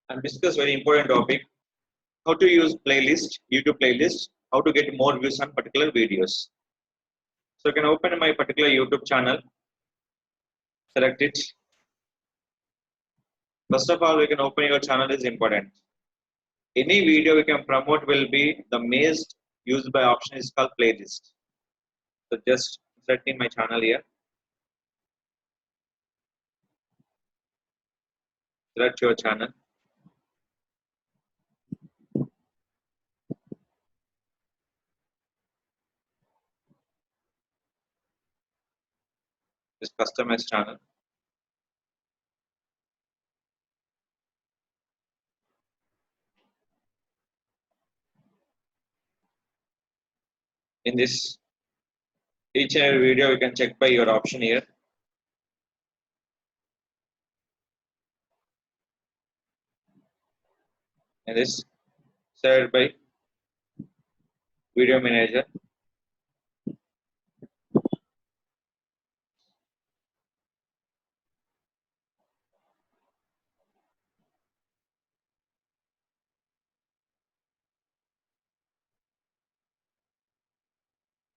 and discuss very important topic: how to use playlist, YouTube playlist, how to get more views on particular videos. So you can open my particular YouTube channel, select it. First of all, we can open your channel is important. Any video we can promote will be the most used by option is called playlist. So just selecting my channel here, select your channel. Just customize channel. In this each and every video you can check by your option here. And this shared by video manager.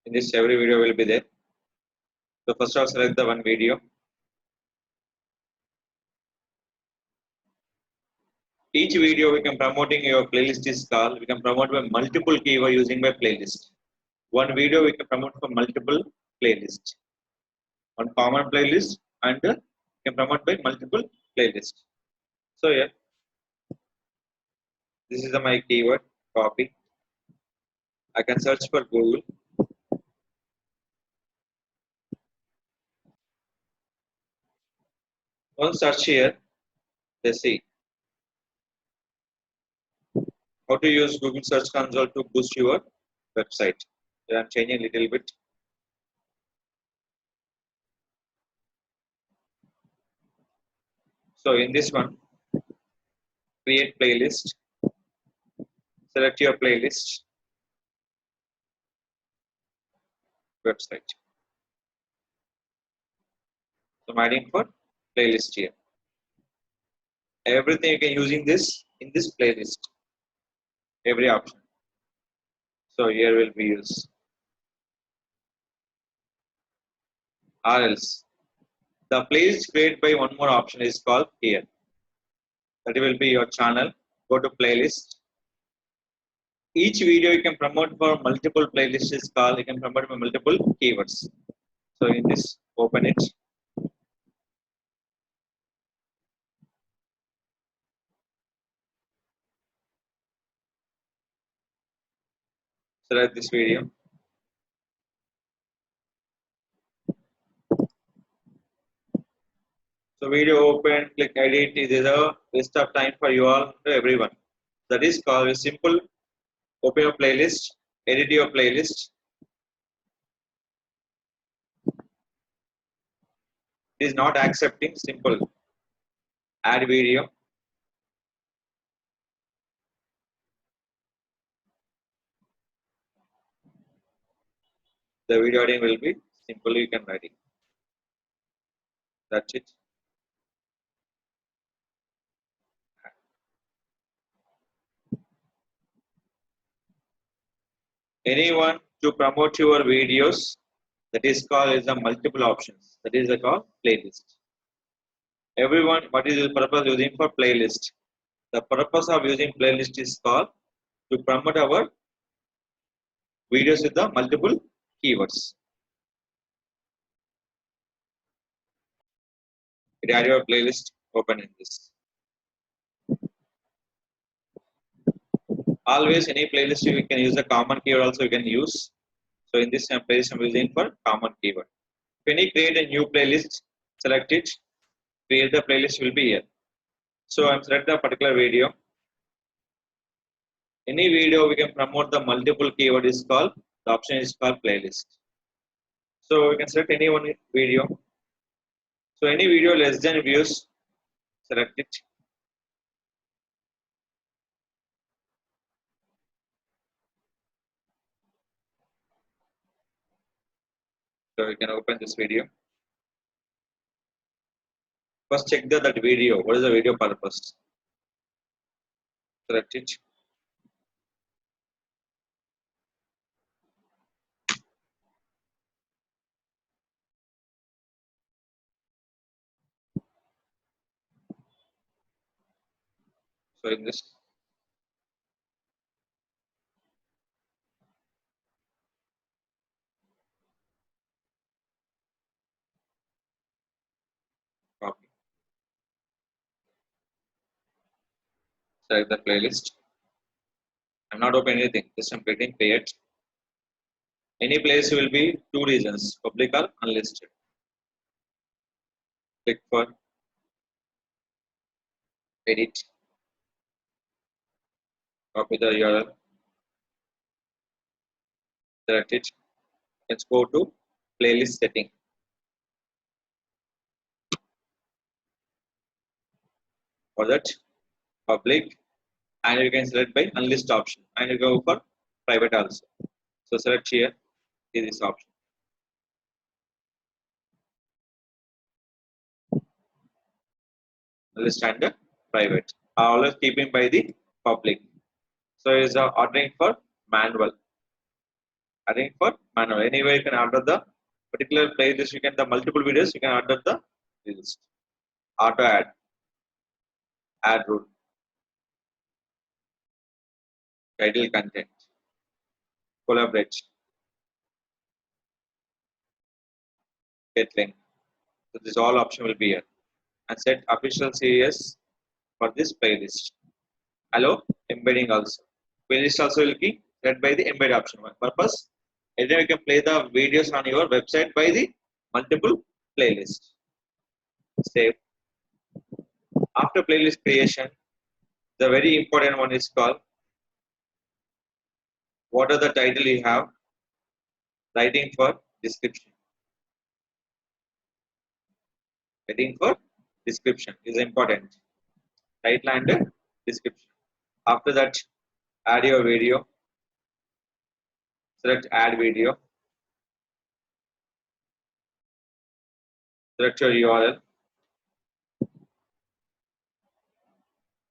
In this every video will be there. So first I'll select the one video. Each video we can promoting your playlist is called, we can promote by multiple keyword using by playlist. One video we can promote for multiple playlist. One common playlist and we can promote by multiple playlist. So yeah, this is my keyword copy. I can search for Google. Once search here, they see how to use Google Search Console to boost your website. So I'm changing a little bit. So in this one, create playlist, select your playlist, website. So I'm adding for playlist here. Everything you can using this in this playlist. Every option. So here will be used. Or else the playlist created by one more option is called here. That will be your channel. Go to playlist. Each video you can promote for multiple playlists is called, you can promote for multiple keywords. So in this, open it. Select this video. So video open, click edit. It is a waste of time for you all, to everyone. That is called a simple. Open your playlist, edit your playlist. It is not accepting. Simple. Add video. The video editing will be simple. You can write it. That's it. Anyone to promote your videos, that is called is a multiple options. That is called playlist. Everyone, what is the purpose using for playlist? The purpose of using playlist is called to promote our videos with the multiple keywords. It add your playlist, open in this. Always any playlist you can use a common keyword also you can use. So in this playlist I'm using for common keyword. When you create a new playlist, select it, create the playlist will be here. So I'm select the particular video. Any video we can promote the multiple keyword is called, the option is called playlist. So we can select any one video. So any video less than views, select it. So we can open this video. First check that video. What is the video purpose? Select it. So in this, copy. Select the playlist. I'm not opening anything. Just I'm getting paid. Any place will be two reasons: public or unlisted. Click for edit. Copy the URL. Select it. Let's go to playlist setting. For that, public, and you can select by unlist option, and you go for private also. So select here is this option. Unlist and private. Always keeping by the public. So is ordering for manual. Adding for manual. Anyway, you can order the particular playlist. You can the multiple videos. You can order the playlist. Auto add route, title content, collaborate, get link. So this all option will be here. And set official series for this playlist. Allow embedding also. Playlist also will be set by the embed option. One purpose. And then you can play the videos on your website by the multiple playlist. Save. After playlist creation, the very important one is called what are the title you have, writing for description. Writing for description is important. Title and description. After that, add your video. Select add video. Select your URL.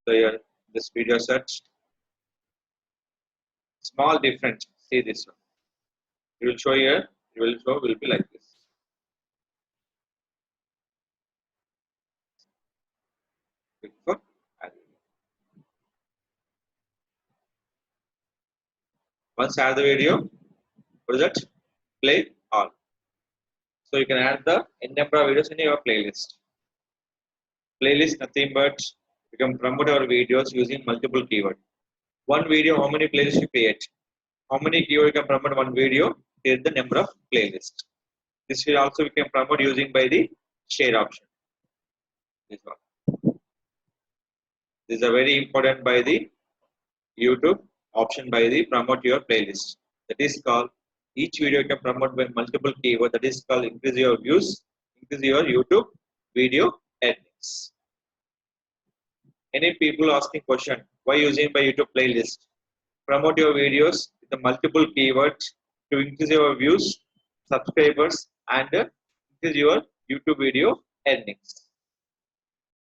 So here, this video search. Small difference. See this one. It will show here. It will show will be like this. Click for add video. Once add the video, what is that? Play all. So you can add the n number of videos in your playlist. Playlist nothing but you can promote our videos using multiple keywords. One video, how many playlists you create? How many keywords you can promote one video? Here's the number of playlists. This will also we can promote using by the share option. This one. This is a very important by the YouTube option by the promote your playlist. That is called each video you can promote by multiple keywords. That is called increase your views, increase your YouTube video earnings. Any people asking question why using by YouTube playlist? Promote your videos with the multiple keywords to increase your views, subscribers, and increase your YouTube video earnings.